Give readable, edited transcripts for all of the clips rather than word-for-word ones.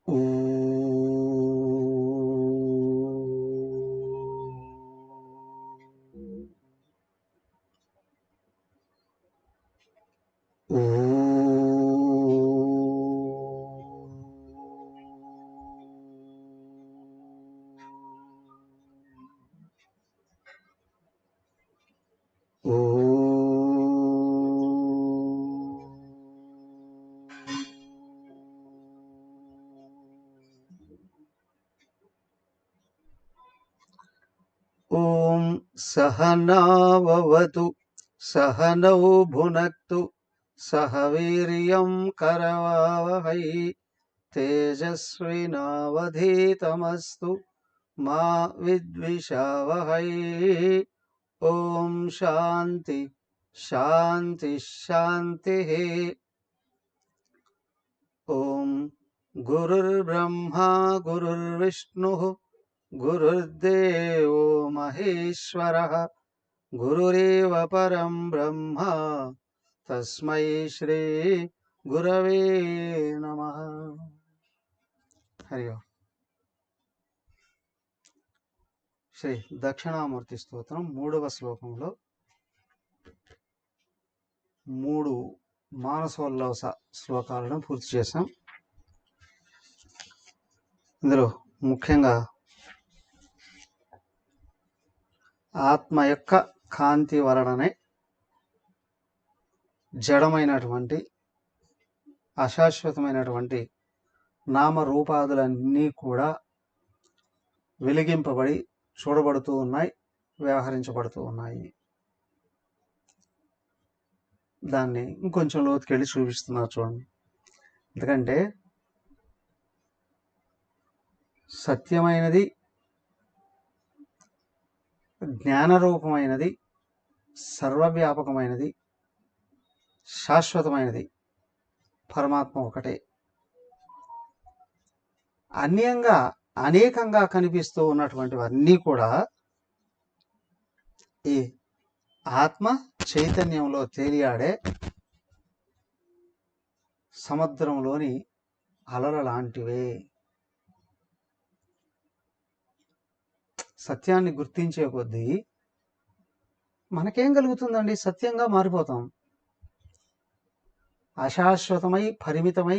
ఓ ఓం సహనావవతు సహనౌ భునక్తు సహ వీర్యం కరవావహై తేజస్వినావధీతమస్తు మా విద్విషావహై. ఓం శాంతి శాంతి శాంతి. ఓం గురుర్బ్రహ్మా గురుర్విష్ణుః గురుర్దేవో మహేశ్వరః గురురేవ పరం బ్రహ్మ తస్మై శ్రీ గురవే నమః. హరి ఓం. శ్రీ దక్షిణామూర్తి స్తోత్రం 3వ శ్లోకంలో 3 మానసోల్లాస శ్లోకాలను పూర్తి చేశాం. ఇందులో ముఖ్యంగా ఆత్మ యొక్క కాంతి వలననే జడమైనటువంటి అశాశ్వతమైనటువంటి నామరూపాదులన్నీ కూడా వెలిగింపబడి చూడబడుతూ ఉన్నాయి, వ్యవహరించబడుతూ ఉన్నాయి. దాన్ని ఇంకొంచెం లోతుకెళ్ళి చూపిస్తున్నారు చూడండి. ఎందుకంటే సత్యమైనది, జ్ఞానరూపమైనది, సర్వవ్యాపకమైనది, శాశ్వతమైనది పరమాత్మ ఒకటే. అన్యంగా అనేకంగా కనిపిస్తూ ఉన్నటువంటివన్నీ కూడా ఈ ఆత్మ చైతన్యంలో తేలియాడే సముద్రంలోని అలల లాంటివే. సత్యాన్ని గుర్తించే కొద్దీ మనకేం కలుగుతుందండి? సత్యంగా మారిపోతాం. అశాశ్వతమై పరిమితమై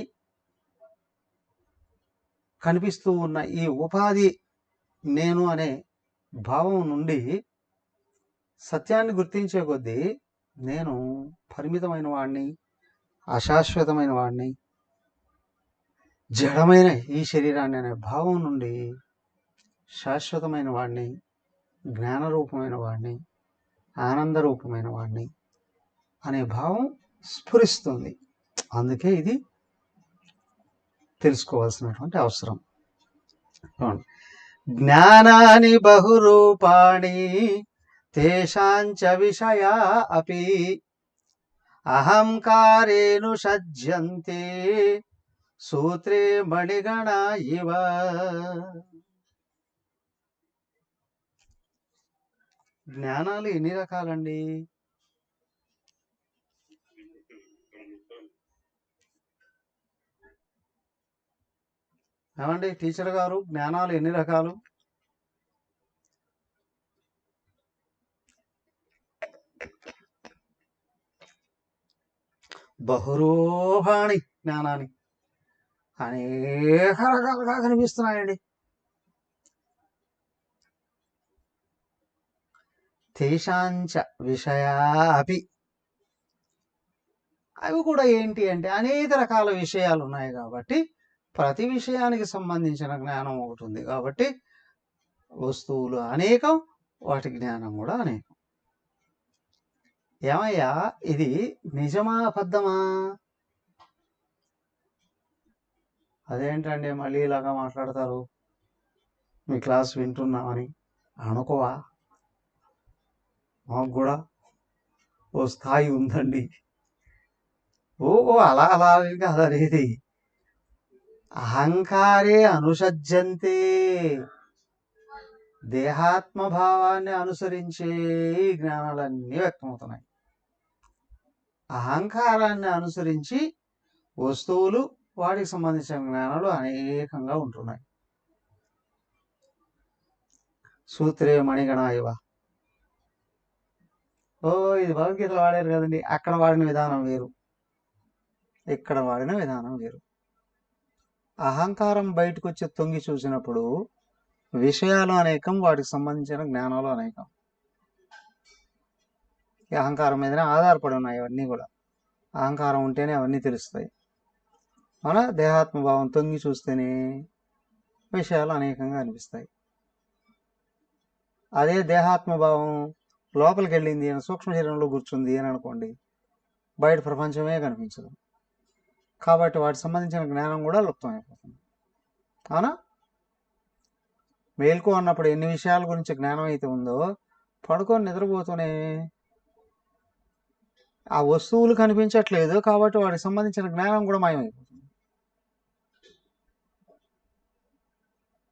కనిపిస్తూ ఉన్న ఈ ఉపాధి నేను అనే భావం నుండి సత్యాన్ని గుర్తించే కొద్దీ నేను పరిమితమైన వాడిని, అశాశ్వతమైన వాడిని, జడమైన ఈ శరీరాన్ని అనే భావం నుండి శాశ్వతమైన వాడిని, జ్ఞానరూపమైన వాడిని, ఆనందరూపమైన వాడిని అనే భావం స్ఫురిస్తుంది. అందుకే ఇది తెలుసుకోవాల్సినటువంటి అవసరం. జ్ఞానాని బహురూపాణి తేషాంచ విషయా అపి అహంకారేణు సజ్జంతే సూత్రే మణిగణ ఇవ. జ్ఞానాలు ఎన్ని రకాలండి? ఏమండి టీచర్ గారు, జ్ఞానాలు ఎన్ని రకాలు? బహురూపాణి జ్ఞానాన్ని అనేక రకాలుగా కనిపిస్తున్నాయండి. తేషాంచ విషయా అపి, అవి కూడా ఏంటి అంటే అనేక రకాల విషయాలు ఉన్నాయి కాబట్టి ప్రతి విషయానికి సంబంధించిన జ్ఞానం ఒకటి ఉంది కాబట్టి వస్తువులు అనేకం, వాటి జ్ఞానం కూడా అనేకం. ఏమయ్యా ఇది నిజమా అబద్ధమా? అదేంటండి మళ్ళీ ఇలాగా మాట్లాడతారు, మీ క్లాస్ వింటున్నామని అనుకోవా? మాకు కూడా ఓ స్థాయి ఉందండి. ఓ అలా అలా కాదనేది. అహంకారే అనుసజ్జంతే, దేహాత్మభావాన్ని అనుసరించే జ్ఞానాలన్నీ వ్యక్తమవుతున్నాయి. అహంకారాన్ని అనుసరించి వస్తువులు వాటికి సంబంధించిన జ్ఞానాలు అనేకంగా ఉంటున్నాయి. సూత్రే మణిగణ ఇవ. ఇది భగవద్గీతలో వాడారు కదండి, అక్కడ వాడిన విధానం వేరు, ఇక్కడ వాడిన విధానం వేరు. అహంకారం బయటకు వచ్చి తొంగి చూసినప్పుడు విషయాలు అనేకం, వాటికి సంబంధించిన జ్ఞానాలు అనేకం. ఈ అహంకారం మీదనే ఆధారపడి ఉన్నాయి అవన్నీ కూడా. అహంకారం ఉంటేనే అవన్నీ తెలుస్తాయి. మన దేహాత్మభావం తొంగి చూస్తేనే విషయాలు అనేకంగా అనిపిస్తాయి. అదే దేహాత్మభావం లోపలికి వెళ్ళింది అని, సూక్ష్మ శరీరంలో కూర్చుంది అని అనుకోండి, బయట ప్రపంచమే కనిపించదు. కాబట్టి వాటికి సంబంధించిన జ్ఞానం కూడా లుప్తమైపోతుంది. అవునా? మేల్కో అన్నప్పుడు ఎన్ని విషయాల గురించి జ్ఞానం అయితే ఉందో, పడుకొని నిద్రపోతూనే ఆ వస్తువులు కనిపించట్లేదు, కాబట్టి వాటికి సంబంధించిన జ్ఞానం కూడా మాయమైపోతుంది,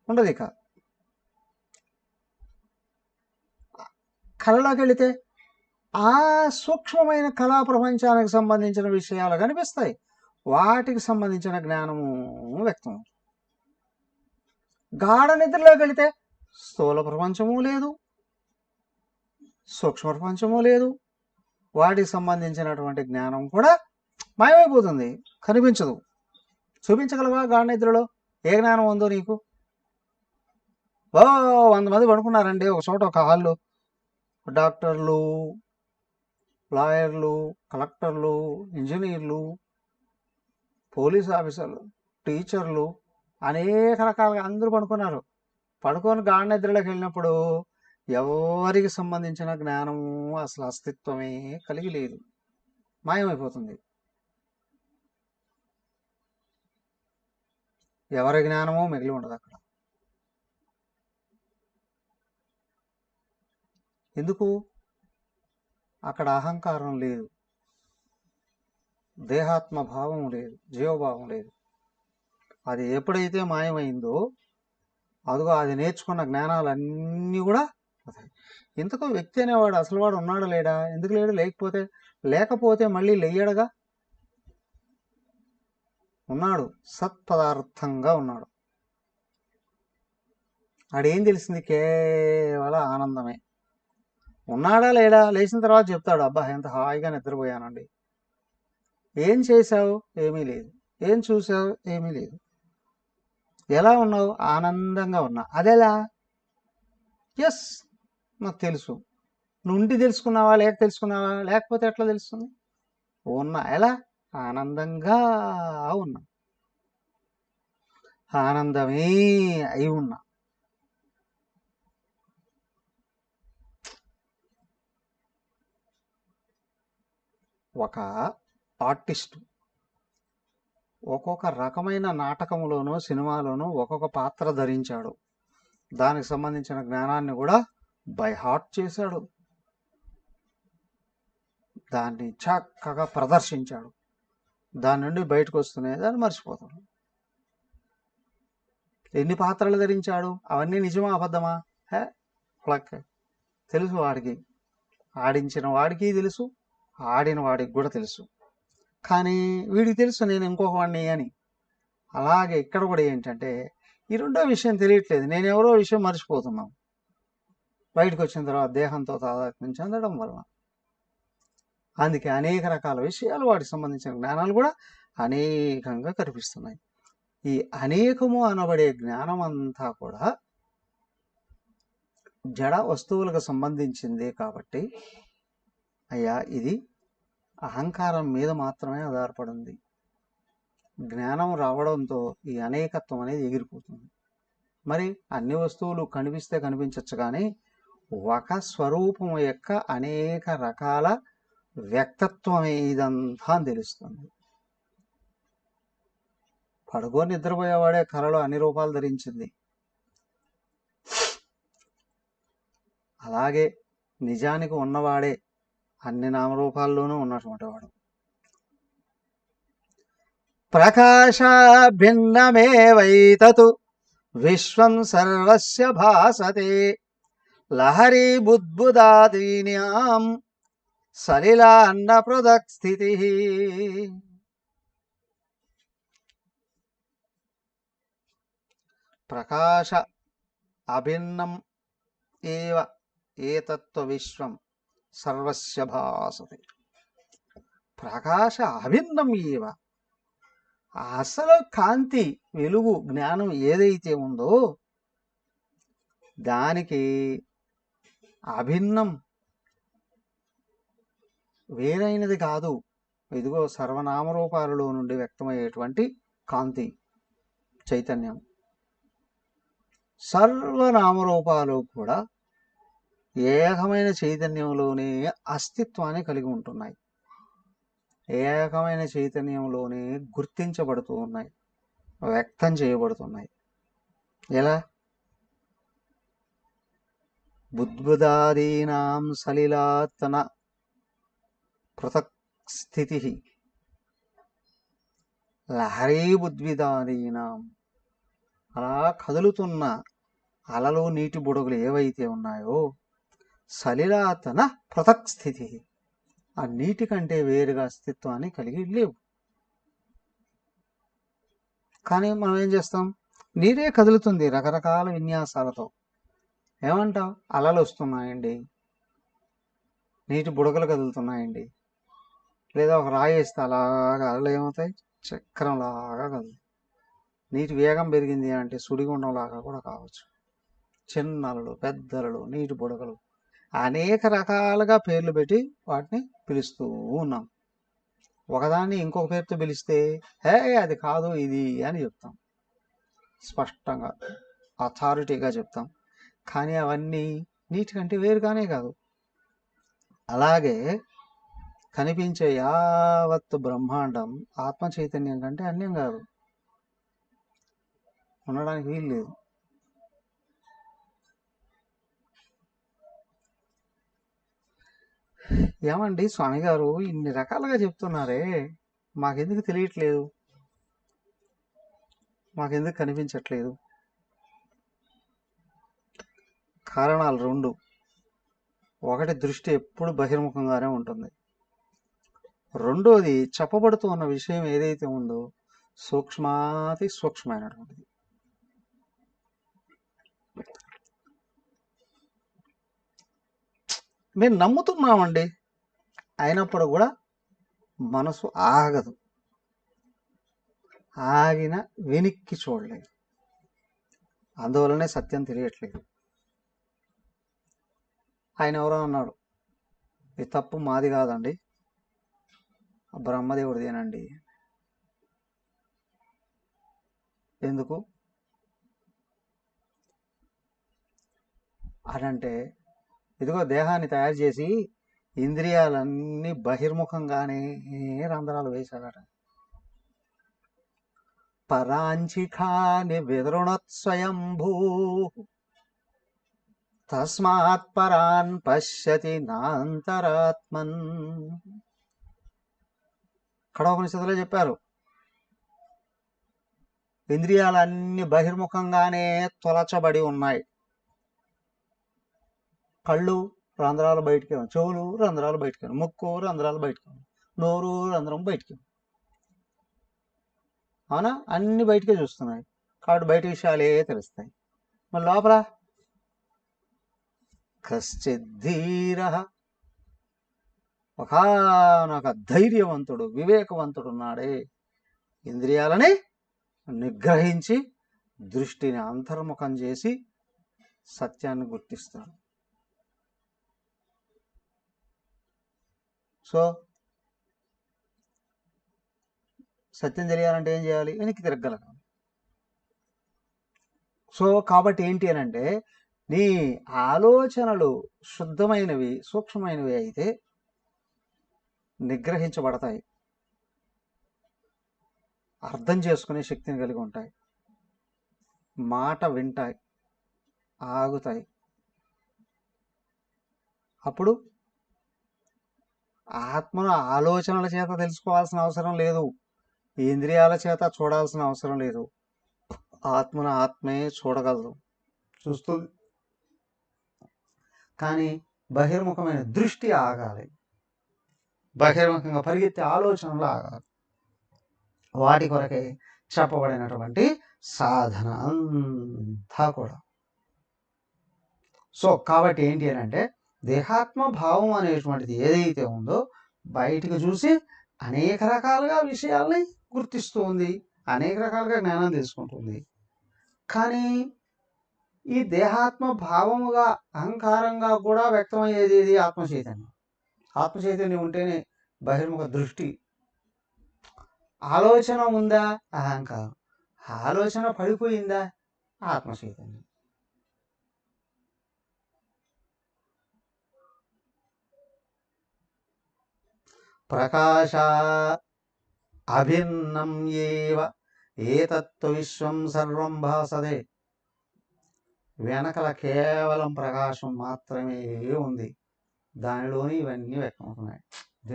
ఉండదు. ఇక కళలోకి వెళితే ఆ సూక్ష్మమైన కళా ప్రపంచానికి సంబంధించిన విషయాలు కనిపిస్తాయి, వాటికి సంబంధించిన జ్ఞానము వ్యక్తం. గాఢ నిద్రలోకి వెళితే స్థూల ప్రపంచము లేదు, సూక్ష్మ ప్రపంచము లేదు, వాటికి సంబంధించినటువంటి జ్ఞానం కూడా మాయమైపోతుంది, కనిపించదు. చూపించగలవా గాఢ నిద్రలో ఏ జ్ఞానం ఉందో నీకు? 100 మంది పడుకున్నారండి ఒక చోట, ఒక హాల్లో. డాక్టర్లు, లాయర్లు, కలెక్టర్లు, ఇంజనీర్లు, పోలీస్ ఆఫీసర్లు, టీచర్లు, అనేక రకాలుగా అందరూ పడుకున్నారు. పడుకొని గాఢ నిద్రలోకి వెళ్ళినప్పుడు ఎవరికి సంబంధించిన జ్ఞానము అసలు అస్తిత్వమే కలిగి లేదు, మాయమైపోతుంది. ఎవరి జ్ఞానమో మిగిలి ఉండదు అక్కడ. ఎందుకు? అక్కడ అహంకారం లేదు, దేహాత్మ భావం లేదు, జీవభావం లేదు. అది ఎప్పుడైతే మాయమైందో అదిగో అది నేర్చుకున్న జ్ఞానాలన్నీ కూడా పోతాయి. ఇంతకు వ్యక్తి అనేవాడు అసలు వాడు ఉన్నాడా లేడా? ఎందుకు లేడు? లేకపోతే మళ్ళీ లేయడుగా. ఉన్నాడు, సత్పదార్థంగా ఉన్నాడు. ఆడేం తెలిసింది? కేవలం ఆనందమే. ఉన్నాడా లేడా? లేచిన తర్వాత చెప్తాడు, అబ్బా ఎంత హాయిగా నిద్రపోయానండి. ఏం చేశావు? ఏమీ లేదు. ఏం చూసావు? ఏమీ లేదు. ఎలా ఉన్నావు? ఆనందంగా ఉన్నా. అదెలా? ఎస్, నాకు తెలుసు. నుండి తెలుసుకున్నావా లేక తెలుసుకున్నావా? లేకపోతే ఎట్లా తెలుస్తుంది? ఉన్నా. ఎలా? ఆనందంగా ఉన్నా, ఆనందమే అయి ఉన్నా. ఒక ఆర్టిస్టు ఒక్కొక్క రకమైన నాటకంలోనూ సినిమాలోనూ ఒక్కొక్క పాత్ర ధరించాడు. దానికి సంబంధించిన జ్ఞానాన్ని కూడా బై హార్ట్ చేశాడు, దాన్ని చక్కగా ప్రదర్శించాడు. దాని నుండి బయటకు వస్తూనే దాన్ని మర్చిపోతాడు. ఎన్ని పాత్రలు ధరించాడు? అవన్నీ నిజమా అబద్ధమా? తెలుసు వాడికి, ఆడించిన వాడికి తెలుసు, ఆడిన వాడికి కూడా తెలుసు. కానీ వీడికి తెలుసు నేను ఇంకొక వాడిని అని. అలాగే ఇక్కడ కూడా ఏంటంటే ఈ రెండో విషయం తెలియట్లేదు, నేను ఎవరో విషయం మర్చిపోతున్నాం బయటకు వచ్చిన తర్వాత దేహంతో తాదాత్మ్యం చెందడం వలన. అందుకే అనేక రకాల విషయాలు, వాటికి సంబంధించిన జ్ఞానాలు కూడా అనేకంగా కనిపిస్తున్నాయి. ఈ అనేకము అనబడే జ్ఞానం అంతా కూడా జడ వస్తువులకు సంబంధించిందే. కాబట్టి అయ్యా, ఇది అహంకారం మీద మాత్రమే ఆధారపడింది. జ్ఞానం రావడంతో ఈ అనేకత్వం అనేది ఎగిరిపోతుంది. మరి అన్ని వస్తువులు కనిపిస్తే కనిపించవచ్చు, కానీ ఒక స్వరూపం యొక్క అనేక రకాల వ్యక్తత్వమే ఇదంతా అని తెలుస్తుంది. పడుకొని నిద్రపోయేవాడే కలలో అన్ని రూపాలు ధరించింది. అలాగే నిజానికి ఉన్నవాడే అన్ని నామరూపాల్లోనూ ఉన్నటువంటి వాడు. ప్రకాశ భిన్నమేవైతతు విశ్వం సర్వస్య భాసతే లహరీ బుద్బుదాదీన్యాం సలిలాన్న పృథక్ స్థితి. ప్రకాశ అభిన్నం ఏవ ఏతత్వ విశ్వం సర్వస్య భాసతే. ప్రకాశ అభిన్నం ఏవ, అసలు కాంతి వెలుగు జ్ఞానం ఏదైతే ఉందో దానికి అభిన్నం వేరైనది కాదు. ఇదిగో సర్వనామరూపాలలో నుండి వ్యక్తమయ్యేటువంటి కాంతి చైతన్యం. సర్వనామరూపాలు కూడా ఏకమైన చైతన్యంలోనే అస్తిత్వాన్ని కలిగి ఉంటున్నాయి, ఏకమైన చైతన్యంలోనే గుర్తించబడుతూ ఉన్నాయి, వ్యక్తం చేయబడుతున్నాయి. ఎలా? బుద్బుదాదీనాం సలిలాతన పృథక్ స్థితి లహరీ బుద్విదాదీనాం. అలా కదులుతున్న అలలు నీటి బుడగలు ఏవైతే ఉన్నాయో సలిలాతన పృథక్ స్థితి, ఆ నీటి కంటే వేరుగా అస్తిత్వాన్ని కలిగి లేవు. కానీ మనం ఏం చేస్తాం? నీరే కదులుతుంది రకరకాల విన్యాసాలతో. ఏమంటావు? అలలు వస్తున్నాయండి, నీటి బుడగలు కదులుతున్నాయండి. లేదా ఒక రాయి వేస్తే అలాగా అలలు ఏమవుతాయి? చక్రంలాగా కదులు. నీటి వేగం పెరిగింది అంటే సుడిగుండంలాగా కూడా కావచ్చు. చిన్న అలలు, పెద్ద అలలు, నీటి బుడగలు, అనేక రకాలుగా పేర్లు పెట్టి వాటిని పిలుస్తూ ఉన్నాం. ఒకదాన్ని ఇంకొక పేరుతో పిలిస్తే హే అది కాదు ఇది అని చెప్తాం, స్పష్టంగా అథారిటీగా చెప్తాం. కానీ అవన్నీ నీటి కంటే వేరుగానే కాదు. అలాగే కనిపించే యావత్ బ్రహ్మాండం ఆత్మ చైతన్యం కంటే అన్యం కాదు, ఉండడానికి వీలు లేదు. ఏమండి స్వామి గారు ఇన్ని రకాలుగా చెప్తున్నారే, మాకెందుకు తెలియట్లేదు, మాకెందుకు కనిపించట్లేదు? కారణాలు రెండు. ఒకటి, దృష్టి ఎప్పుడు బహిర్ముఖంగానే ఉంటుంది. రెండోది, చెప్పబడుతూ ఉన్న విషయం ఏదైతే ఉందో సూక్ష్మాతి సూక్ష్మమైనటువంటిది. మేము నమ్ముతున్నామండి, అయినప్పుడు కూడా మనసు ఆగదు, ఆగిన వెనక్కి చూడలేదు. అందువలనే సత్యం తెలియట్లేదు. ఆయన ఎవరో అన్నాడు, ఈ తప్పు మాది కాదండి, బ్రహ్మదేవుడిదేనండి. ఎందుకు అనంటే, ఇదిగో దేహాన్ని తయారు చేసి ఇంద్రియాలన్నీ బహిర్ముఖంగానే రంధ్రాలు వేశాడట. పరాంచిఖాని విదృణత్ స్వయంభూ తస్మాత్ పరాన్ పశ్యతి నాంతరాత్మన్. కఠోపనిషత్తులో చెప్పారు, ఇంద్రియాలన్నీ బహిర్ముఖంగానే తొలచబడి ఉన్నాయి. కళ్ళు రంధ్రాలు బయటికి, చెవులు రంధ్రాలు బయటికి, ముక్కు రంధ్రాలు బయటికి, నోరు రంధ్రం బయటికి. అవునా? అన్ని బయటికే చూస్తున్నాయి కాబట్టి బయట విషయాలే తెలుస్తాయి. మరి లోపల కశ్చిద్ధీర, ఒకనొక ధైర్యవంతుడు వివేకవంతుడు ఉన్నాడే, ఇంద్రియాలని నిగ్రహించి దృష్టిని అంతర్ముఖం చేసి సత్యాన్ని గుర్తిస్తాడు. సో సత్యం తెలియాలంటే ఏం చేయాలి? వెనక్కి తిరగలగాలి. సో కాబట్టి ఏంటి అని అంటే, నీ ఆలోచనలు శుద్ధమైనవి సూక్ష్మమైనవి అయితే నిగ్రహించబడతాయి, అర్థం చేసుకునే శక్తిని కలిగి ఉంటాయి, మాట వింటాయి, ఆగుతాయి. అప్పుడు ఆత్మను ఆలోచనల చేత తెలుసుకోవాల్సిన అవసరం లేదు, ఇంద్రియాల చేత చూడాల్సిన అవసరం లేదు. ఆత్మను ఆత్మే చూడగలదు, చూస్తుంది. కానీ బహిర్ముఖమైన దృష్టి ఆగాలి, బహిర్ముఖంగా పరిగెత్తే ఆలోచనలు ఆగాలి. వాటి కొరకే చెప్పబడినటువంటి సాధన అంతా కూడా. సో కాబట్టి ఏంటి అని అంటే దేహాత్మ భావం అనేటువంటిది ఏదైతే ఉందో బయటికి చూసి అనేక రకాలుగా విషయాల్ని గుర్తిస్తూ ఉంది, అనేక రకాలుగా జ్ఞానం తెలుసుకుంటుంది. కానీ ఈ దేహాత్మ భావముగా అహంకారంగా కూడా వ్యక్తమయ్యేది ఇది ఆత్మచైతన్యం. ఆత్మచైతన్యం ఉంటేనే బహిర్ముఖ దృష్టి. ఆలోచన ఉందా? అహంకారం. ఆలోచన పడిపోయిందా? ఆత్మచైతన్యం. ప్రకాశ అభిన్నం ఏవ ఏతత్వ విశ్వం సర్వం భాసదే. వెనకల కేవలం ప్రకాశం మాత్రమే ఉంది, దానిలోని ఇవన్నీ వ్యక్తమవుతున్నాయి.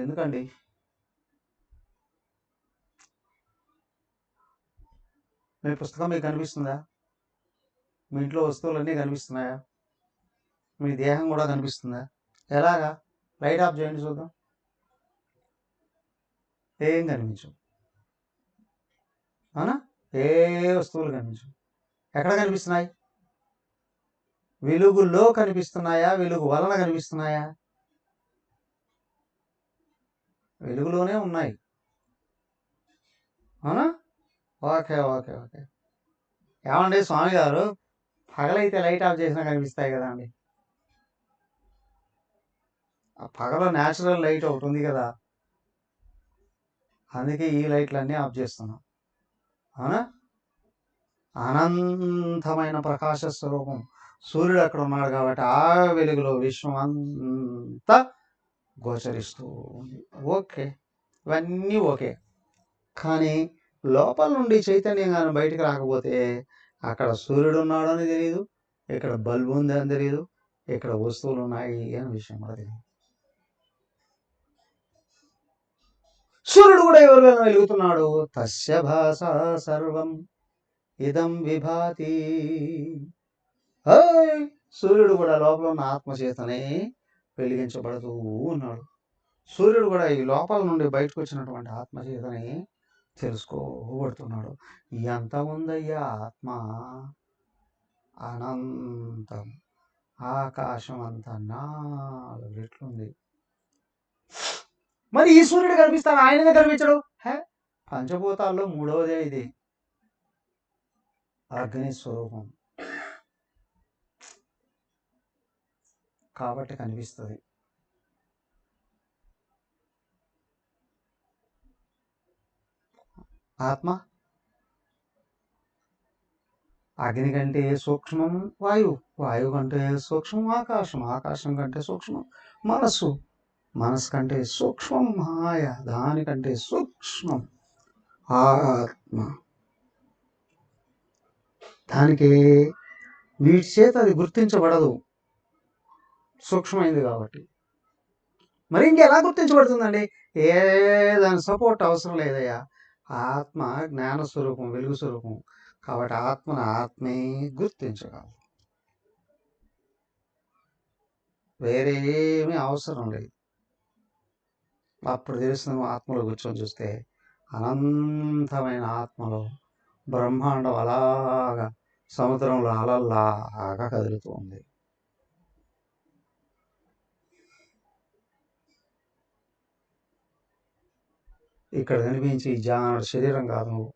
ఎందుకండి? మీ పుస్తకం మీకు కనిపిస్తుందా? మీ ఇంట్లో వస్తువులన్నీ కనిపిస్తున్నాయా? మీ దేహం కూడా కనిపిస్తుందా? ఎలాగా? లైట్ ఆఫ్ చేయండి చూద్దాం. ఏం కనిపించవు, అవునా? ఏ వస్తువులు కనిపించవు. ఎక్కడ కనిపిస్తున్నాయి? వెలుగులో కనిపిస్తున్నాయా? వెలుగు వలన కనిపిస్తున్నాయా? వెలుగులోనే ఉన్నాయి, అవునా? Okay okay okay. ఏమండి స్వామి గారు, పగలైతే లైట్ ఆఫ్ చేసినా కనిపిస్తాయి కదా అండి. ఆ పగల న్యాచురల్ లైట్ ఒకటి ఉంది కదా, అందుకే ఈ లైట్లన్నీ ఆఫ్ చేస్తున్నాం, అవునా? అనంతమైన ప్రకాశ స్వరూపం సూర్యుడు అక్కడ ఉన్నాడు కాబట్టి ఆ వెలుగులో విశ్వం అంతా గోచరిస్తూ ఉంది. ఓకే, ఇవన్నీ ఓకే. కానీ లోపల నుండి చైతన్యం కానీ బయటికి రాకపోతే అక్కడ సూర్యుడు ఉన్నాడని తెలియదు, ఇక్కడ బల్బు ఉంది అని తెలియదు, ఇక్కడ వస్తువులు ఉన్నాయి అనే విషయం కూడా తెలియదు. సూర్యుడు కూడా ఎవరికైనా వెలుగుతున్నాడు. తస్య భాష సర్వం ఇదం విభాతి. సూర్యుడు కూడా లోపల ఉన్న ఆత్మచేతనే వెలిగించబడుతూ ఉన్నాడు. సూర్యుడు కూడా ఈ లోపల నుండి బయటకు వచ్చినటువంటి ఆత్మచేతనే తెలుసుకోబడుతున్నాడు. ఎంత ఉందయ్యా ఆత్మ? అనంతం. ఆకాశం అంత 4 రెట్లుంది. మరి ఈ సూర్యుడు కనిపిస్తాడు, ఆయనగా కనిపించడు. పంచభూతాల్లో 3వదే ఇది, అగ్ని స్వరూపం కాబట్టి కనిపిస్తుంది. ఆత్మ అగ్ని కంటే సూక్ష్మం వాయువు, వాయువు కంటే సూక్ష్మం ఆకాశం, ఆకాశం కంటే సూక్ష్మం మనస్సు, మనసు కంటే సూక్ష్మం మాయ, దానికంటే సూక్ష్మం ఆత్మ. దానికి వీటి చేత అది గుర్తించబడదు, సూక్ష్మమైంది కాబట్టి. మరి ఇంకెలా గుర్తించబడుతుందండి? ఏ దాని సపోర్ట్ అవసరం లేదయ్యా. ఆత్మ జ్ఞాన స్వరూపం, వెలుగు స్వరూపం కాబట్టి ఆత్మను ఆత్మే గుర్తించగలదు, వేరే ఏమీ అవసరం లేదు. అప్పుడు తెలుస్తుంది. ఆత్మలో కూర్చొని చూస్తే అనంతమైన ఆత్మలో బ్రహ్మాండం అలాగా సముద్రంలో అలల్లాగా కదులుతూ ఉంది. ఇక్కడ కనిపించి జానుడు శరీరం కాదు, నువ్వు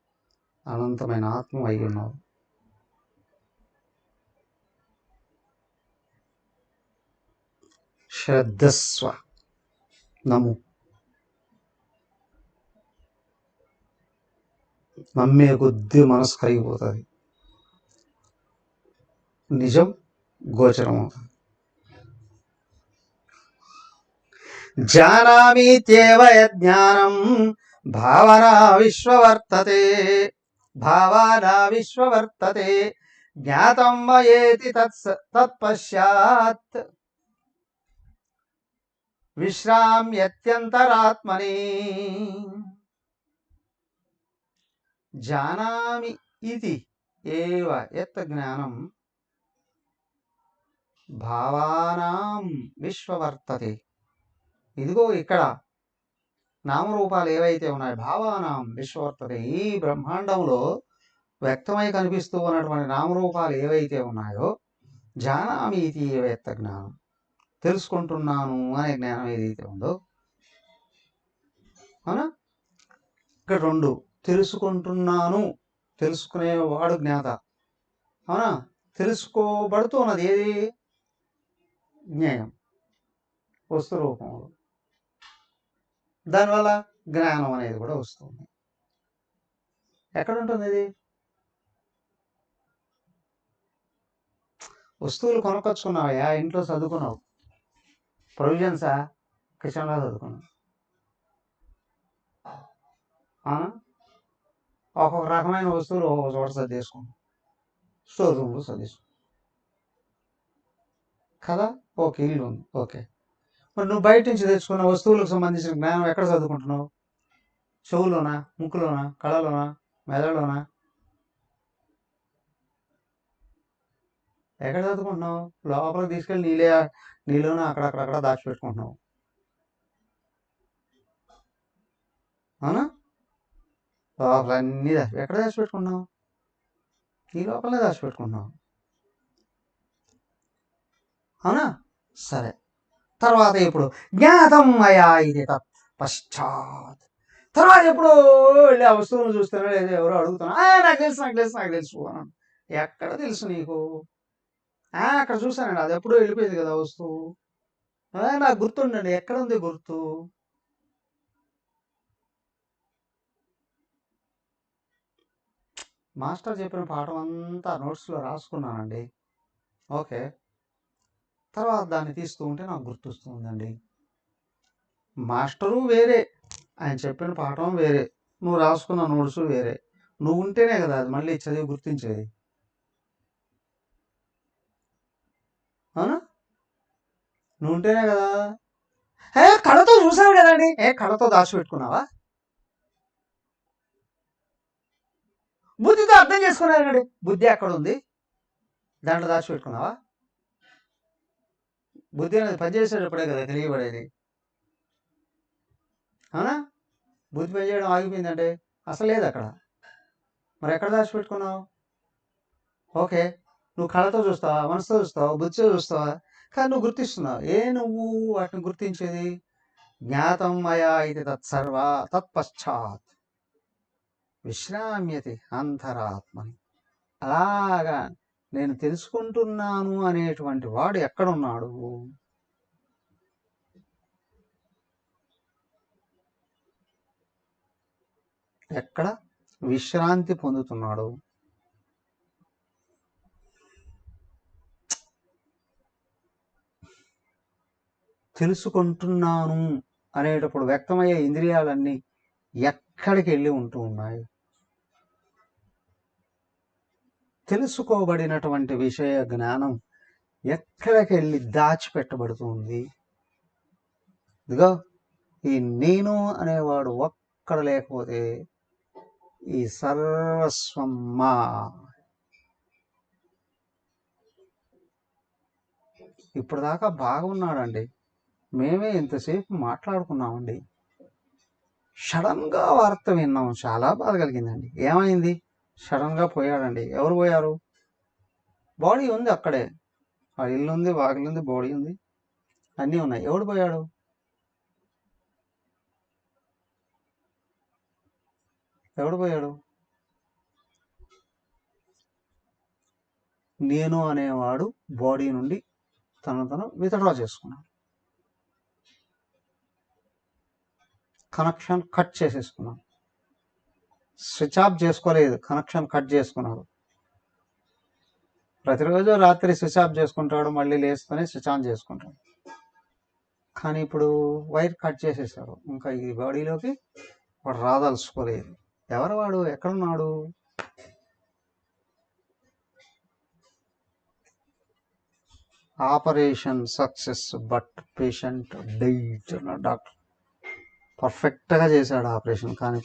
అనంతమైన ఆత్మ అయి ఉన్నావు. శ్రద్ధస్వ నమ్ము. నమ్మే కొద్ది మనసు కరిగిపోతుంది, నిజం గోచరం అవుతుంది. జానామీత్యేవ యజ్ఞానం భావనా విశ్వవర్తతే, భావనా విశ్వవర్తతే జ్ఞాతం మయేతి తత్పశ్చాత్ విశ్రామ్యత్యంతరాత్మని. జానామి ఇది ఏవ యత్ జ్ఞానం భావానాం విశ్వవర్తతే. ఇదిగో ఇక్కడ నామరూపాలు ఏవైతే ఉన్నాయో భావానాం విశ్వవర్తతే, ఈ బ్రహ్మాండంలో వ్యక్తమై కనిపిస్తూ ఉన్నటువంటి నామరూపాలు ఏవైతే ఉన్నాయో జానామి ఇది వేత్త జ్ఞానం, తెలుసుకుంటున్నాను అనే జ్ఞానం ఏదైతే ఉందో, అవునా? ఇక్కడ రెండు, తెలుసుకుంటున్నాను, తెలుసుకునేవాడు జ్ఞాత, అవునా? తెలుసుకోబడుతున్నది ఏది? జ్ఞేయం, వస్తు రూపంలో. దానివల్ల జ్ఞానం అనేది కూడా వస్తుంది. ఎక్కడ ఉంటుంది ఇది? వస్తువులు కొనుక్కొచ్చుకున్నావా? ఇంట్లో చదువుకున్నావు, ప్రొవిజన్సా కిచెన్లో చదువుకున్నావు, ఒక్కొక్క రకమైన వస్తువులు ఒక్కొక్క చోట చదివేసుకున్నావు, స్టోర్ రూమ్లో చదివేసుకున్నావు కదా. ఓకే, ఇల్లు ఉంది, ఓకే. మరి నువ్వు బయట నుంచి తెచ్చుకున్న వస్తువులకు సంబంధించిన జ్ఞానం ఎక్కడ చదువుకుంటున్నావు? చెవులోనా, ముక్కులోనా, కళలోనా, మెదడులోనా? ఎక్కడ చదువుకుంటున్నావు? లోపలికి తీసుకెళ్ళి నీలోనే అక్కడక్కడక్కడ దాచిపెట్టుకుంటున్నావు, అవునా? లోపలన్నీ ఎక్కడ దాచిపెట్టుకుంటున్నావు? నీ లోపలనే దాచిపెట్టుకుంటున్నావు, అవునా? సరే, తర్వాత ఇప్పుడు జ్ఞాతం అయా ఇది తత్ పశ్చాత్. తర్వాత ఎప్పుడు వెళ్ళి ఆ వస్తువులను చూస్తున్నా, లేదా ఎవరో అడుగుతున్నా, నాకు తెలుసు నాకు తెలుసు నాకు తెలుసు అన్నాను. ఎక్కడ తెలుసు నీకు? అక్కడ చూసానండి, అది ఎప్పుడూ వెళ్ళిపోయింది కదా వస్తువు. నాకు గుర్తుండండి, ఎక్కడ ఉంది గుర్తు? మాస్టర్ చెప్పిన పాఠం అంతా నోట్స్లో రాసుకున్నానండి, ఓకే. తర్వాత దాన్ని తీస్తూ ఉంటే నాకు గుర్తొస్తుందండి. మాస్టరు వేరే, ఆయన చెప్పిన పాఠం వేరే, నువ్వు రాసుకున్న నోట్స్ వేరే. నువ్వు ఉంటేనే కదా అది మళ్ళీ చదివి గుర్తించేది, అవునా? నువ్వు ఉంటేనే కదా. కళతో చూసావు కదండి, కళతో దాచిపెట్టుకున్నావా? బుద్ధితో అర్థం చేసుకున్నావు, బుద్ధి ఎక్కడ ఉంది? దాంట్లో దాచిపెట్టుకున్నావా? బుద్ధి అనేది పనిచేసేటప్పుడే కదా తెలియబడేది, అవునా? బుద్ధి పనిచేయడం ఆగిపోయిందంటే అసలు లేదు అక్కడ. మరి ఎక్కడ దాచిపెట్టుకున్నావు? ఓకే, నువ్వు కళతో చూస్తావా, మనసుతో చూస్తావా, బుద్ధితో చూస్తావా? కానీ నువ్వు గుర్తిస్తున్నావు. నువ్వు వాటిని గుర్తించేది జ్ఞాతం మయా ఇది తత్సర్వ తత్పశ్చాత్ విశ్రామ్యతి అంతరాత్మని. అలాగా నేను తెలుసుకుంటున్నాను అనేటువంటి వాడు ఎక్కడున్నాడు? ఎక్కడ విశ్రాంతి పొందుతున్నాడు? తెలుసుకుంటున్నాను అనేటప్పుడు వ్యక్తమయ్యే ఇంద్రియాలన్నీ ఎక్కడికి వెళ్ళి ఉంటూ ఉన్నాయి? తెలుసుకోబడినటువంటి విషయ జ్ఞానం ఎక్కడికి వెళ్ళి దాచిపెట్టబడుతుంది? ఇదిగో ఈ నేను అనేవాడు ఒక్కడ లేకపోతే ఈ సర్వస్వమ్మా. ఇప్పుడు దాకా బాగున్నాడండి, మేమే ఇంతసేపు మాట్లాడుకున్నామండి, సడన్గా వార్త విన్నాం, చాలా బాధ కలిగిందండి. ఏమైంది? సడన్గా పోయాడండి. ఎవరు పోయారు? బాడీ ఉంది అక్కడే, ఆ ఇల్లు ఉంది, వాకిలు ఉంది, బాడీ ఉంది, అన్నీ ఉన్నాయి. ఎవడు పోయాడు? ఎవడు పోయాడు? నేను అనేవాడు బాడీ నుండి తను విత్డ్రా చేసుకున్నాడు, కనెక్షన్ కట్ చేసేసుకున్నాడు. స్విచ్ ఆఫ్ చేసుకోలేదు, కనెక్షన్ కట్ చేసుకున్నాడు. ప్రతిరోజు రాత్రి స్విచ్ ఆఫ్ చేసుకుంటాడు, మళ్ళీ లేసుకొని స్విచ్ ఆన్ చేసుకుంటాడు. కానీ ఇప్పుడు వైర్ కట్ చేసేసాడు, ఇంకా ఈ బాడీలోకి వాడు రాదలుచుకోలేదు. ఎవరు వాడు? ఎక్కడున్నాడు? Operation success but patient diet అన్నాడు డాక్టర్. పర్ఫెక్ట్గా చేశాడు ఆపరేషన్, కానీ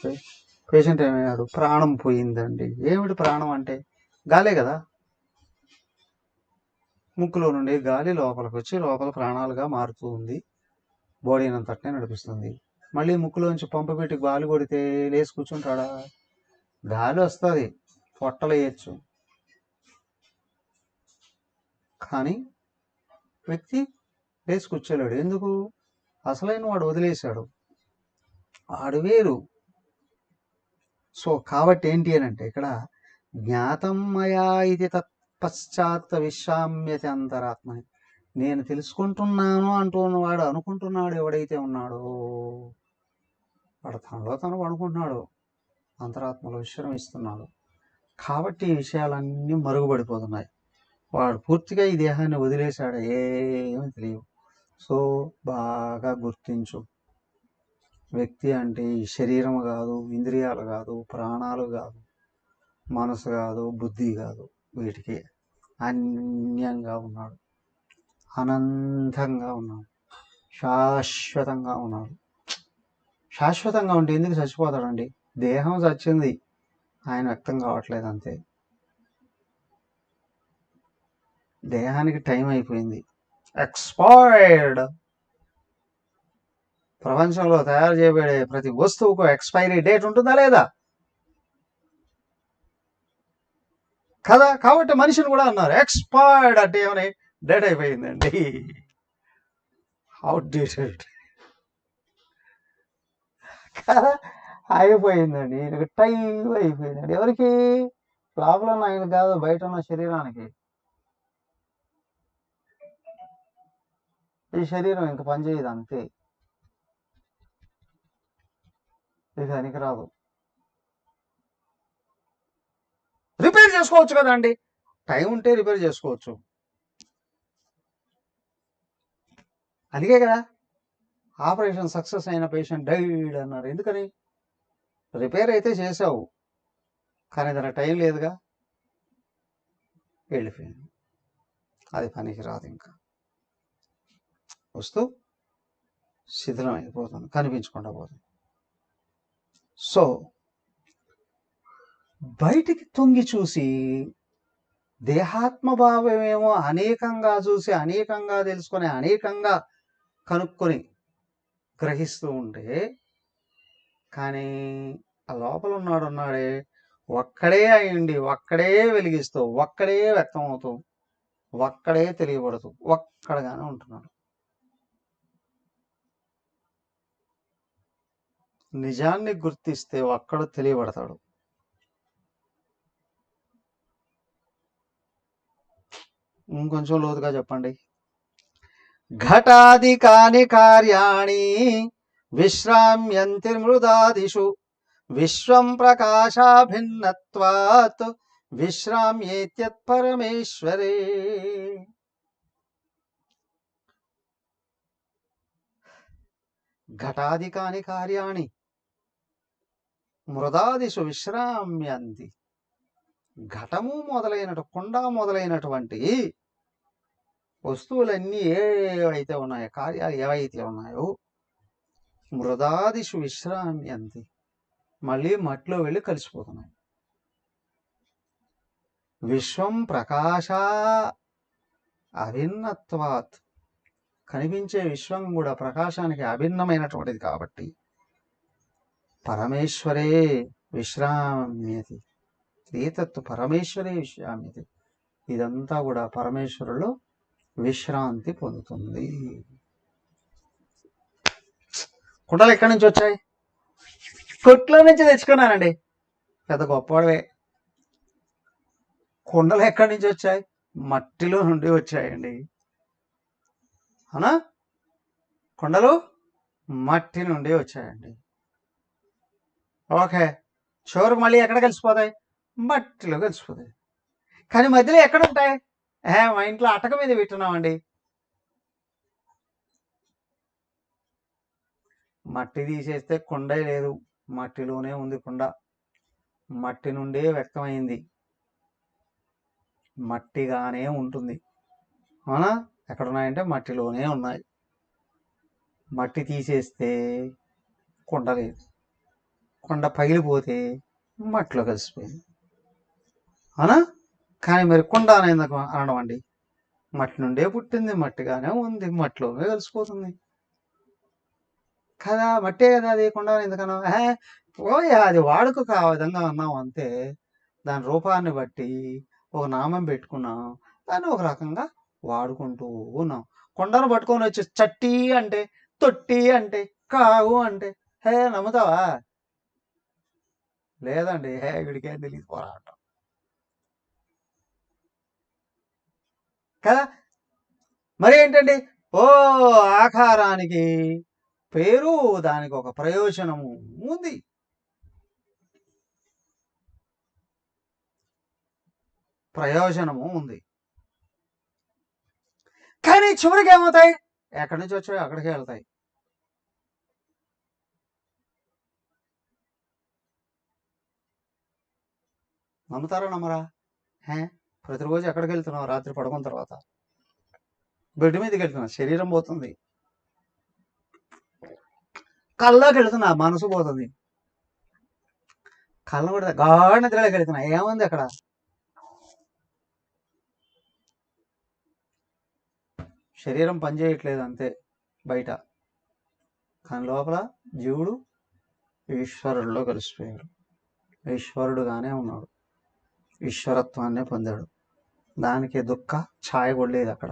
పేషెంట్ ఏమయ్యాడు? ప్రాణం పోయిందండి. ఏమిటి ప్రాణం అంటే? గాలే కదా, ముక్కులో నుండి గాలి లోపలికి వచ్చి లోపల ప్రాణాలుగా మారుతూ ఉంది, బాడీని అంతటినే నడిపిస్తుంది. మళ్ళీ ముక్కులోంచి పంపు పెట్టి గాలి కొడితే లేచి కూర్చుంటాడా? గాలి వస్తుంది, పొట్టలు వేయచ్చు, కానీ వ్యక్తి లేచి కూర్చోలేడు. ఎందుకు? అసలైన వాడు వదిలేశాడు, వాడు వేరు. సో కాబట్టి ఏంటి అని అంటే ఇక్కడ జ్ఞాతం మయా ఇది తత్పశ్చాత్ విశ్రామ్యతి అంతరాత్మ. నేను తెలుసుకుంటున్నాను అంటున్నవాడు అనుకుంటున్నాడు ఎవడైతే ఉన్నాడో వాడు తనలో తను అనుకుంటున్నాడు, అంతరాత్మలో విశ్రమిస్తున్నాడు. కాబట్టి ఈ విషయాలన్నీ మరుగుపడిపోతున్నాయి. వాడు పూర్తిగా ఈ దేహాన్ని వదిలేశాడు, ఏమీ తెలియవు. సో బాగా గుర్తించు, వ్యక్తి అంటే ఈ శరీరం కాదు, ఇంద్రియాలు కాదు, ప్రాణాలు కాదు, మనసు కాదు, బుద్ధి కాదు, వీటికి అన్యంగా ఉన్నాడు, అనంతంగా ఉన్నాడు, శాశ్వతంగా ఉన్నాడు. శాశ్వతంగా ఉంటే ఎందుకు చచ్చిపోతాడండి? దేహం చచ్చింది, ఆయన వ్యక్తం కావట్లేదు అంతే. దేహానికి టైం అయిపోయింది, ఎక్స్పైర్డ్. ప్రపంచంలో తయారు చేయబడే ప్రతి వస్తువుకు ఎక్స్పైరీ డేట్ ఉంటుందా లేదా? కదా. కాబట్టి మనిషిని కూడా అన్నారు ఎక్స్పైర్డ్ అంటే ఏమని, డేట్ అయిపోయిందండి, అవుట్డేటెడ్ కదా, అయిపోయిందండి, టైం అయిపోయిందండి. ఎవరికి? లోపల ఉన్న ఆయన కాదు, బయట ఉన్న శరీరానికి. ఈ శరీరం ఇంక పనిచేయదు, అంతే, ఇక పనికిరాదు. రిపేర్ చేసుకోవచ్చు కదండి, టైం ఉంటే రిపేర్ చేసుకోవచ్చు. అందుకే కదా ఆపరేషన్ సక్సెస్ అయిన పేషెంట్ డైడ్ అన్నారు. ఎందుకని? రిపేర్ అయితే చేసావు, కానీ దానికి టైం లేదుగా, వెళ్ళిపోయింది, అది పనికి రాదు, ఇంకా వస్తూ శిథిలం అయిపోతుంది, కనిపించకుండా పోతుంది. సో బయటికి తొంగి చూసి దేహాత్మభావమేమో అనేకంగా చూసి, అనేకంగా తెలుసుకొని, అనేకంగా కనుక్కొని గ్రహిస్తూ ఉంటే, కానీ ఆ లోపల ఉన్నాడే ఒక్కడే అయ్యండి, ఒక్కడే వెలిగిస్తూ, ఒక్కడే వ్యక్తం అవుతూ, ఒక్కడే తెలియబడుతూ, ఒక్కడగానే ఉంటున్నాడు. నిజాన్ని గుర్తిస్తే ఒక్కడు తెలియబడతాడు. ఇంకొంచెం లోతుగా చెప్పండి. ఘటాదికాని కార్యాణి విశ్రామ్యంతి మృదాదిషు విశ్వం ప్రకాశాభిన్నత్వాత్ విశ్రామ్యేత్యత్ పరమేశ్వరే. ఘటాదికాని కార్యాణి మృదాదిషు విశ్రామ్యంతి. ఘటము మొదలైనటు, కుండ మొదలైనటువంటి వస్తువులన్నీ ఏవైతే ఉన్నాయో, కార్యాలు ఏవైతే ఉన్నాయో, మృదాదిషు విశ్రామ్యంతి, మళ్ళీ మట్టిలో వెళ్ళి కలిసిపోతున్నాయి. విశ్వం ప్రకాశ అభిన్నత్వాత్, కనిపించే విశ్వం కూడా ప్రకాశానికి అభిన్నమైనటువంటిది కాబట్టి పరమేశ్వరే విశ్రామ్యతి, ఏతత్తు పరమేశ్వరే విశ్రామ్యతి, ఇదంతా కూడా పరమేశ్వరులో విశ్రాంతి పొందుతుంది. కుండలు ఎక్కడి నుంచి వచ్చాయి? కొట్లో నుంచి తెచ్చుకున్నానండి, పెద్ద గొప్పవాడవే. కుండలు ఎక్కడి నుంచి వచ్చాయి? మట్టిలో నుండి వచ్చాయండి, అవునా? కుండలు మట్టి నుండి వచ్చాయండి. ఓకే, చివరికి మళ్ళీ ఎక్కడ కలిసిపోతాయి? మట్టిలో కలిసిపోతాయి. కానీ మధ్యలో ఎక్కడ ఉంటాయి? మా ఇంట్లో అటక మీద పెట్టున్నామండి. మట్టి తీసేస్తే కుండే లేదు, మట్టిలోనే ఉంది కుండ, మట్టి నుండే వ్యక్తమైంది, మట్టిగానే ఉంటుంది, అవునా? ఎక్కడున్నాయంటే మట్టిలోనే ఉన్నాయి. మట్టి తీసేస్తే కుండ లేదు, కుండ పగిలిపోతే మట్టిలో కలిసిపోయింది, అవునా? కానీ మరి కుండ అనేది అనడం అండి, మట్టి నుండే పుట్టింది, మట్టిగానే ఉంది, మట్టిలోనే కలిసిపోతుంది కదా. మట్టే కదా అది, కుండ ఎందుకన్నా పోయా, అది వాడుకకు ఆ విధంగా అన్నాం అంతే. దాని రూపాన్ని బట్టి ఒక నామం పెట్టుకున్నాం, దాన్ని ఒక రకంగా వాడుకుంటూ ఉన్నాం. కొండను పట్టుకొని వచ్చి చట్టి అంటే, తొట్టి అంటే, కావు అంటే హే నమ్ముతావా? లేదండి. హే వీడికేం తెలియదు పోరాటం కదా. మరి ఏంటండి, ఓ ఆకారానికి పేరు, దానికి ఒక ప్రయోజనము ఉంది. ప్రయోజనము ఉంది. కానీ చివరికి ఏమవుతాయి? ఎక్కడి నుంచి వచ్చాయో అక్కడికే వెళ్తాయి. నమ్ముతారా నమ్మరా? ప్రతిరోజు ఎక్కడికి వెళ్తున్నావు? రాత్రి పడుకున్న తర్వాత బెడ్ మీదకి వెళ్తున్నా, శరీరం పోతుంది. కళ్ళలోకి వెళ్తున్నా, మనసు పోతుంది. కళ్ళు కూడా గాఢ నిద్రలోకి వెళ్తున్నా, ఏముంది అక్కడ? శరీరం పనిచేయట్లేదు అంతే బయట, కానీ లోపల జీవుడు ఈశ్వరుడిలో కలిసిపోయాడు. ఈశ్వరుడుగానే ఉన్నాడు, ఈశ్వరత్వాన్నే పొందాడు. దానికి దుఃఖ ఛాయ కూడా లేదు అక్కడ.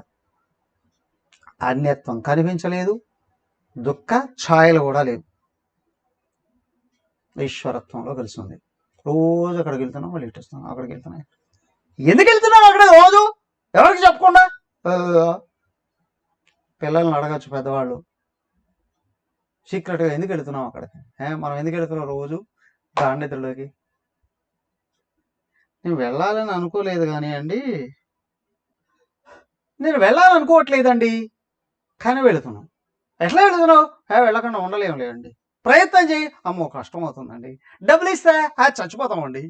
అన్యత్వం కనిపించలేదు, దుఃఖ ఛాయలు కూడా లేవు. ఈశ్వరత్వంలో కలిసి ఉంది. రోజు అక్కడికి వెళ్తున్నాం, మళ్ళీ ఇటు వస్తున్నాం, అక్కడికి వెళ్తున్నాం. ఎందుకు వెళ్తున్నాం అక్కడ రోజు? ఎవరికి చెప్పకుండా? పిల్లల్ని అడగచ్చు పెద్దవాళ్ళు, సీక్రెట్గా ఎందుకు వెళుతున్నాం అక్కడికి? మనం ఎందుకు వెళుతున్నాం రోజు గాఢనిద్రలోకి? నేను వెళ్ళాలని అనుకోలేదు కానీ అండి, నేను వెళ్ళాలనుకోవట్లేదండి, కానీ వెళుతున్నాం. ఎట్లా వెళుతున్నావు? వెళ్ళకుండా ఉండలేము లేదండి. ప్రయత్నం చేయి. అమ్మో కష్టం అవుతుందండి. డబ్బులు ఇస్తే చచ్చిపోతామండి.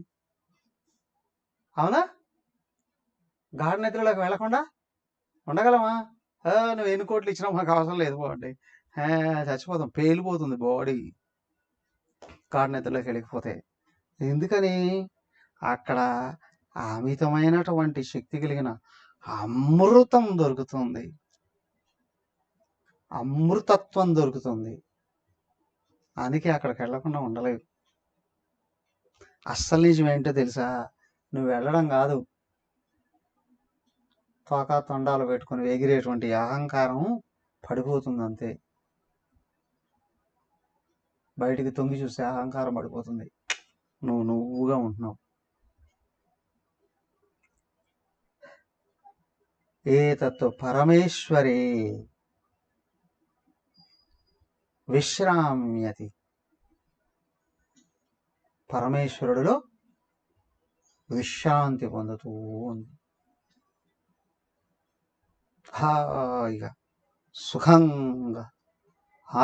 అవునా? గాఢ నిద్రలోకి వెళ్ళకుండా ఉండగలమా? నువ్వు ఎన్ని కోట్లు ఇచ్చినా మాకు అవసరం లేదు పోండి, చచ్చిపోతాం, పేలిపోతుంది బాడీ గాఢ నిద్రలోకి వెళ్ళకపోతే. ఎందుకని? అక్కడ అమితమైనటువంటి శక్తి కలిగిన అమృతం దొరుకుతుంది, అమృతత్వం దొరుకుతుంది. అందుకే అక్కడికి వెళ్ళకుండా ఉండలేదు. అస్సలు నిజం ఏంటో తెలుసా? నువ్వు వెళ్ళడం కాదు, తోకా తొండాలు పెట్టుకుని ఎగిరేటువంటి అహంకారం పడిపోతుంది అంతే. బయటికి తొంగి చూస్తే అహంకారం పడిపోతుంది, నువ్వుగా ఉంటున్నావు. ఏతత్ పరమేశ్వరే విశ్రామ్యతి. పరమేశ్వరుడిలో విశ్రాంతి పొందుతూ ఉంది, హాయిగా సుఖంగా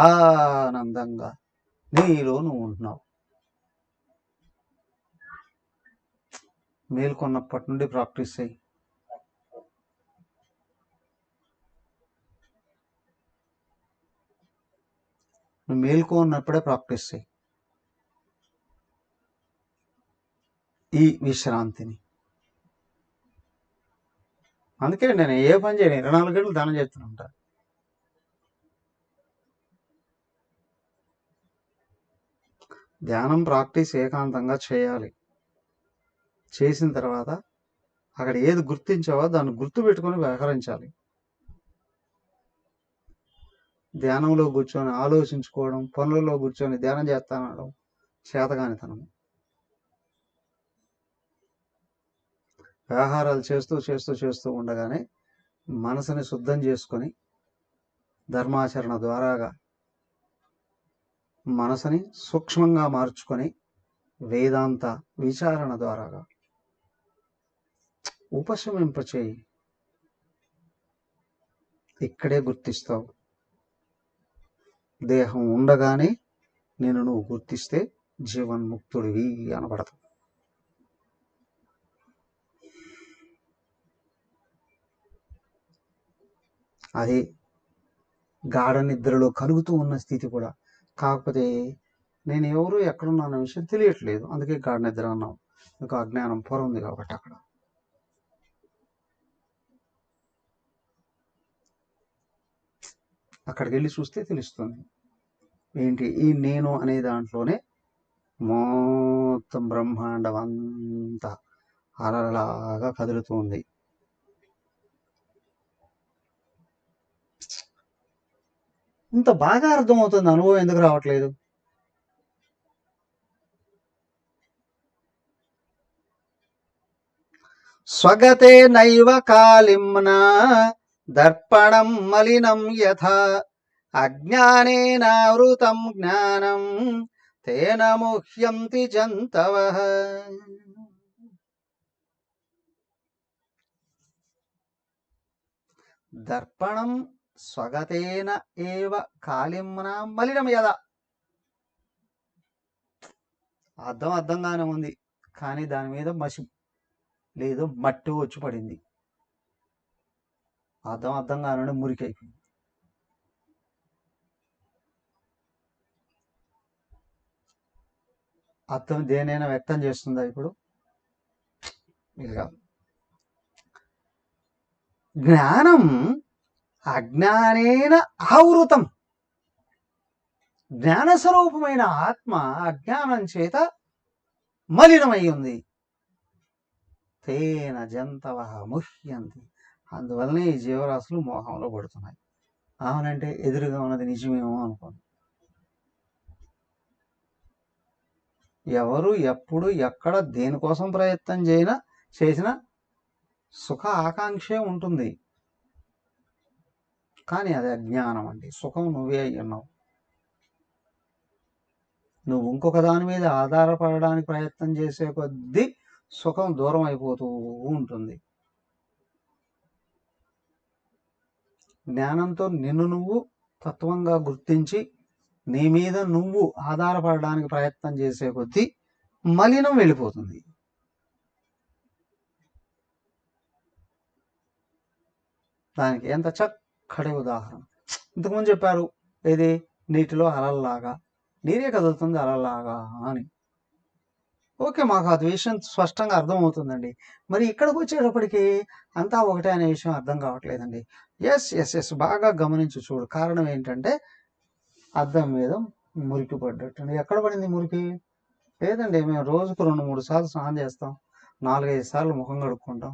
ఆనందంగా నీలో నువ్వు ఉంటున్నావు. మేల్కొన్నప్పటి నుండి ప్రాక్టీస్ చేయి. నువ్వు మేల్కొన్నప్పుడే ప్రాక్టీస్ చేయి ఈ విశ్రాంతిని. అందుకే నేను ఏ పని చేయను, 24 గంటలు ధ్యానం చేస్తూనే ఉంటా. ధ్యానం ప్రాక్టీస్ ఏకాంతంగా చేయాలి. చేసిన తర్వాత అక్కడ ఏది గుర్తించావో దాన్ని గుర్తు పెట్టుకొని వ్యవహరించాలి. ధ్యానంలో కూర్చొని ఆలోచించుకోవడం, పనులలో కూర్చొని ధ్యానం చేస్తానడం చేతగానితనం. వ్యవహారాలు చేస్తూ చేస్తూ చేస్తూ ఉండగానే మనసుని శుద్ధం చేసుకొని ధర్మాచరణ ద్వారాగా మనసుని సూక్ష్మంగా మార్చుకొని వేదాంత విచారణ ద్వారాగా ఉపశమింపచేయి. ఇక్కడే గుర్తిస్తావు. దేహం ఉండగానే నేను నువ్వు గుర్తిస్తే జీవన్ముక్తుడివి అనబడతావు. అది గాఢ నిద్రలో కలుగుతూ ఉన్న స్థితి కూడా. కాకపోతే నేను ఎవరు ఎక్కడున్నా విషయం తెలియట్లేదు, అందుకే గాఢ నిద్ర అన్నాం. మీకు అజ్ఞానం పొర ఉంది కాబట్టి. అక్కడికి వెళ్ళి చూస్తే తెలుస్తుంది ఏంటి ఈ నేను అనే దాంట్లోనే మొత్తం బ్రహ్మాండం అంతా అలలాగా కదులుతుంది. ఇంత బాగా అర్థమవుతుంది, అనుభవం ఎందుకు రావట్లేదు? స్వగతే నైవ కాళిమ్నా దర్పణం మలినం యథా అజ్ఞానేనావృతం జ్ఞానం తేన ముహ్యంతి జంతవః. దర్పణం స్వగతేన ఏవ కాళిమ్నా మలినం యథా. అర్థంగానే ఉంది, కానీ దాని మీద మసి లేదు మట్టి వచ్చి పడింది. అర్థంగానే మురికి అయిపోయింది. అర్థం దేనైనా వ్యక్తం చేస్తుందా ఇప్పుడు? జ్ఞానం అజ్ఞానేన ఆవృతం. జ్ఞానస్వరూపమైన ఆత్మ అజ్ఞానం చేత మలినమై ఉంది. తేన జంతవ ముహ్యంతి. అందువల్లనే ఈ జీవరాశులు మోహంలో పడుతున్నాయి. అవునంటే ఎదురుగా ఉన్నది నిజమేమో అనుకోండి. ఎవరు ఎప్పుడు ఎక్కడ దేనికోసం ప్రయత్నం చేసినా సుఖ ఆకాంక్షే ఉంటుంది. కానీ అది అజ్ఞానం అండి. సుఖం నువ్వే అయ్యున్నావు. నువ్వు ఇంకొక దాని మీద ఆధారపడడానికి ప్రయత్నం చేసే కొద్దీ సుఖం దూరం అయిపోతూ ఉంటుంది. జ్ఞానంతో నిన్ను నువ్వు తత్వంగా గుర్తించి నీ మీద నువ్వు ఆధారపడడానికి ప్రయత్నం చేసే కొద్దీ మలినం వెళ్ళిపోతుంది. దానికి ఎంత చక్కటి ఉదాహరణ ఇంతకుముందు చెప్పారు. ఏది? నీటిలో అలల్లాగా, నీరే కదులుతుంది అలల్లాగా అని. ఓకే, మాకు ఆ విషయం స్పష్టంగా అర్థమవుతుందండి. మరి ఇక్కడికి వచ్చేటప్పటికి అంతా ఒకటే అనే విషయం అర్థం కావట్లేదండి. ఎస్ బాగా గమనించి చూడు. కారణం ఏంటంటే అద్దం మీద మురికి పడ్డట్టు. ఎక్కడ పడింది మురికి? లేదండి, మేము రోజుకు 2-3 సార్లు స్నానం చేస్తాం, 4-5 సార్లు ముఖం కడుక్కుంటాం,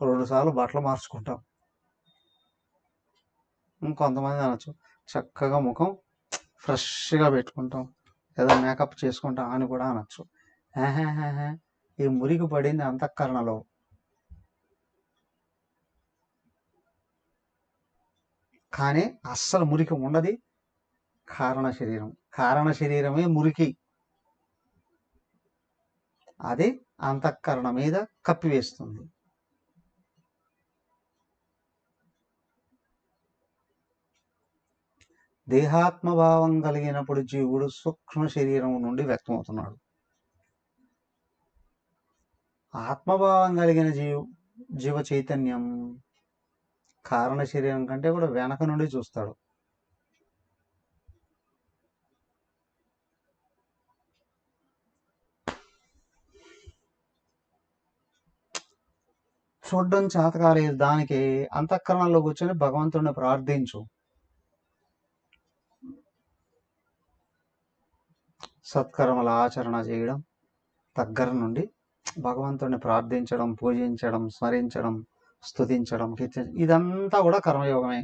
2 సార్లు బట్టలు మార్చుకుంటాం. ఇంకొంతమంది అనొచ్చు చక్కగా ముఖం ఫ్రెష్గా పెట్టుకుంటాం, ఏదో మేకప్ చేసుకుంటాం అని కూడా అనొచ్చు. ఈ మురికి పడింది అంతఃకరణలో. కానీ అస్సలు మురికి ఉండదు కారణ శరీరం. కారణ శరీరమే మురికి. అది అంతఃకరణ మీద కప్పివేస్తుంది. దేహాత్మభావం కలిగినప్పుడు జీవుడు సూక్ష్మ శరీరం నుండి వ్యక్తమవుతున్నాడు. ఆత్మభావం కలిగిన జీవ చైతన్యం కారణ శరీరం కంటే కూడా వెనక నుండి చూస్తాడు. చూడడం చేత కాలేదు దానికి అంతఃకరణలో కూర్చొని భగవంతుడిని ప్రార్థించు. సత్కర్మల ఆచరణ చేయడం, దగ్గర నుండి భగవంతుడిని ప్రార్థించడం, పూజించడం, స్మరించడం, స్తుతించడం, ఇదంతా కూడా కర్మయోగమే.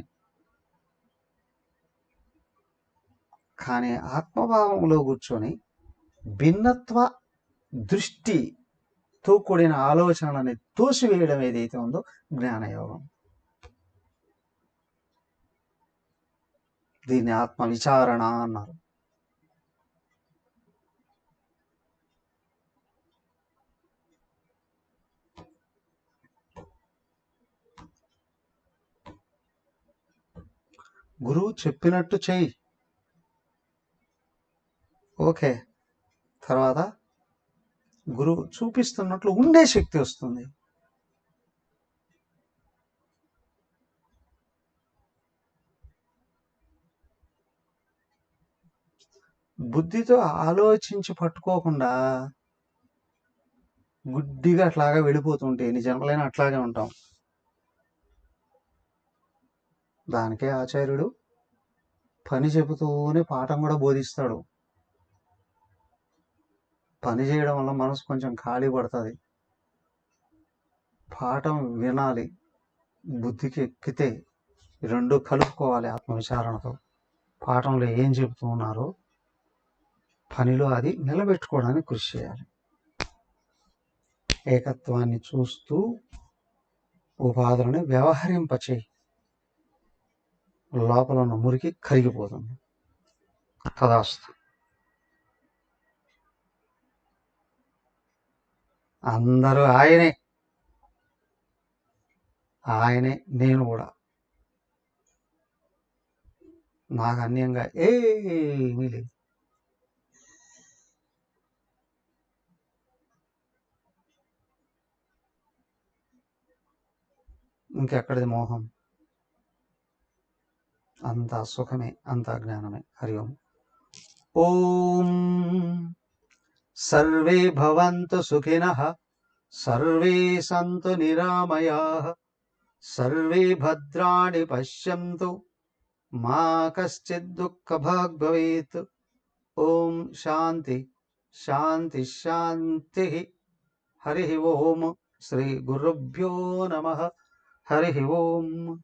కానీ ఆత్మభావంలో కూర్చొని భిన్నత్వ దృష్టితో కూడిన ఆలోచనలని తోసివేయడం ఏదైతే ఉందో జ్ఞానయోగం. దీన్ని ఆత్మ విచారణ అన్నారు. గురువు చెప్పినట్టు చెయ్యి, ఓకే. తర్వాత గురువు చూపిస్తున్నట్లు ఉండే శక్తి వస్తుంది. బుద్ధితో ఆలోచించి పట్టుకోకుండా గుడ్డిగా అట్లాగా వెళ్ళిపోతుంటే ఎన్ని జన్మలైనా అట్లాగే ఉంటాం. దానికే ఆచార్యుడు పని చెబుతూనే పాఠం కూడా బోధిస్తాడు. పని చేయడం వల్ల మనసు కొంచెం ఖాళీ పడుతుంది. పాఠం వినాలి, బుద్ధికి ఎక్కితే ఈ రెండు కలుపుకోవాలి. ఆత్మవిచారణతో పాఠంలో ఏం చెబుతూ ఉన్నారో పనిలో అది నిలబెట్టుకోవడానికి కృషి చేయాలి. ఏకత్వాన్ని చూస్తూ ఉపాధులను వ్యవహరింపచేయి. లోపల ఉన్న మురికి కరిగిపోతుంది. తదాస్తు. అందరూ ఆయనే, నేను కూడా. నాకు అన్యంగా ఏమీ లేదు. ఇంకెక్కడిది మోహం? అంతా సుఖమే, అంతా జ్ఞానమే. హరి ఓం. ఓం సర్వే భవంతు సుఖినః, సర్వే సంతు నిరామయాః, సర్వే భద్రాణి పశ్యంతు, మా కశ్చిద్ దుఃఖభాగ్ భవేత్. ఓం శాంతి శాంతి శాంతి. హరి ఓం. శ్రీ గురుభ్యో నమః. హరి ఓం.